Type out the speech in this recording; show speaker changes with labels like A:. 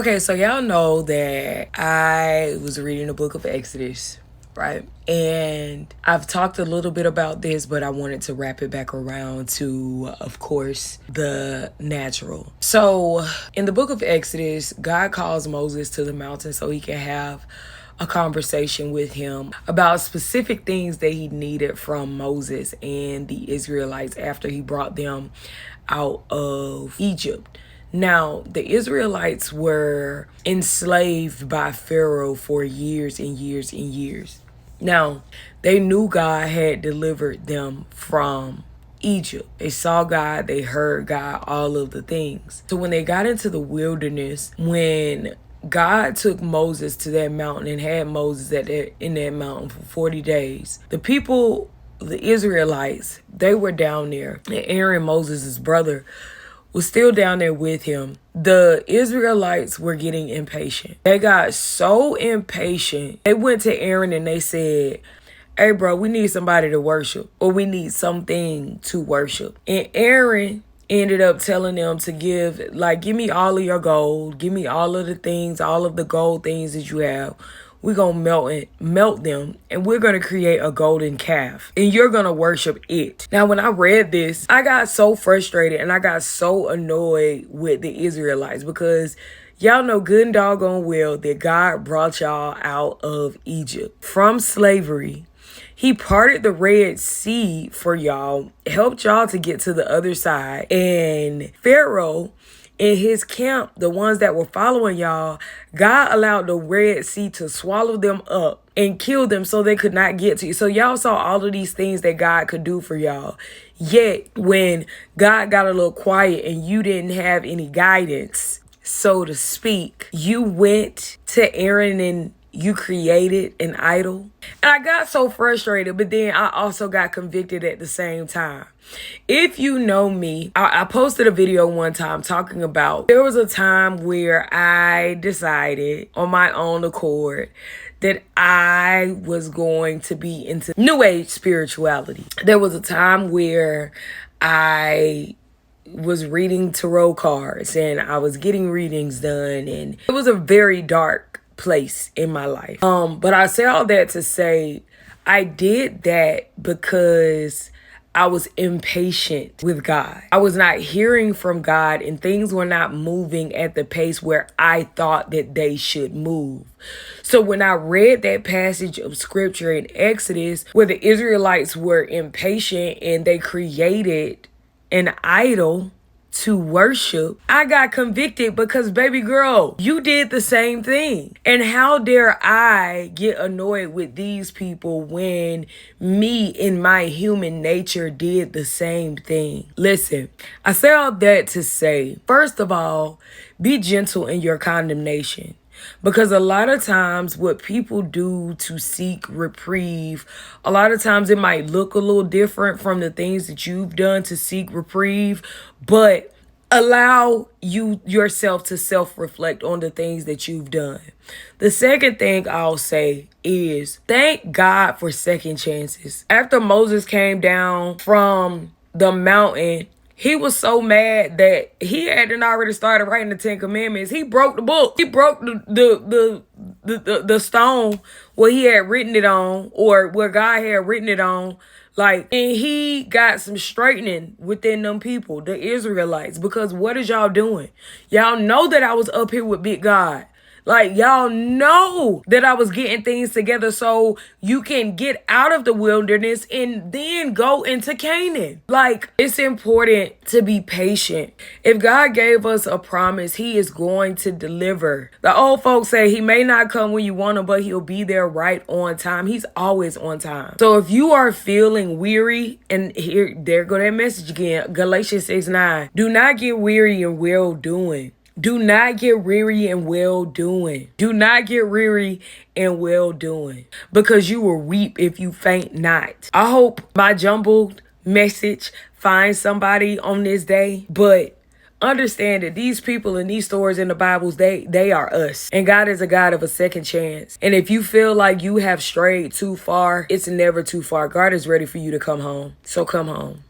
A: Okay, so y'all know that I was reading the book of Exodus, right? And I've talked a little bit about this, but I wanted to wrap it back around to, of course, the natural. So in the book of Exodus, God calls Moses to the mountain so he can have a conversation with him about specific things that he needed from Moses and the Israelites after he brought them out of Egypt. Now, the Israelites were enslaved by Pharaoh for years and years and years. Now, they knew God had delivered them from Egypt. They saw God, they heard God, all of the things. So when they got into the wilderness, when God took Moses to that mountain and had Moses in that mountain for 40 days, the people, the Israelites, they were down there. And Aaron, Moses' brother, was still down there with him. The Israelites were getting impatient. They got so impatient. They went to Aaron and they said, "Hey, bro, we need somebody to worship, or we need something to worship." And Aaron ended up telling them to give me all of your gold. Give me all of the things, all of the gold things that you have. We're going to melt them, and we're going to create a golden calf, and you're going to worship it. Now, when I read this, I got so frustrated and I got so annoyed with the Israelites because y'all know good and doggone well that God brought y'all out of Egypt from slavery. He parted the Red Sea for y'all, helped y'all to get to the other side, and Pharaoh in his camp, the ones that were following y'all, God allowed the Red Sea to swallow them up and kill them so they could not get to you. So y'all saw all of these things that God could do for y'all. Yet, when God got a little quiet and you didn't have any guidance, so to speak, you went to Aaron and you created an idol. And I got so frustrated, but then I also got convicted at the same time. If you know me, I posted a video one time talking about there was a time where I decided on my own accord that I was going to be into New Age spirituality. There was a time where I was reading tarot cards and I was getting readings done, and it was a very dark place in my life. But I say all that to say I did that because I was impatient with God. I was not hearing from God and things were not moving at the pace where I thought that they should move. So when I read that passage of scripture in Exodus where the Israelites were impatient and they created an idol to worship, I got convicted because, baby girl, you did the same thing. And how dare I get annoyed with these people when me in my human nature did the same thing? Listen, I say all that to say, first of all, be gentle in your condemnation. Because a lot of times what people do to seek reprieve, a lot of times it might look a little different from the things that you've done to seek reprieve, but allow yourself to self-reflect on the things that you've done. The second thing I'll say is thank God for second chances. After Moses came down from the mountain, he was so mad that he hadn't already started writing the 10 Commandments. He broke the book. He broke the stone where he had written it on, or where God had written it on. And he got some straightening within them people, the Israelites, because what is y'all doing? Y'all know that I was up here with Big God. Y'all know that I was getting things together so you can get out of the wilderness and then go into Canaan. It's important to be patient. If God gave us a promise, he is going to deliver. The old folks say he may not come when you want him, but he'll be there right on time. He's always on time. So if you are feeling weary, and there go that message again, Galatians 6:9, do not get weary in well-doing. Do not get weary in well-doing. Do not get weary in well-doing, because you will reap if you faint not. I hope my jumbled message finds somebody on this day, but understand that these people in these stories in the Bibles, they are us. And God is a God of a second chance. And if you feel like you have strayed too far, it's never too far. God is ready for you to come home. So come home.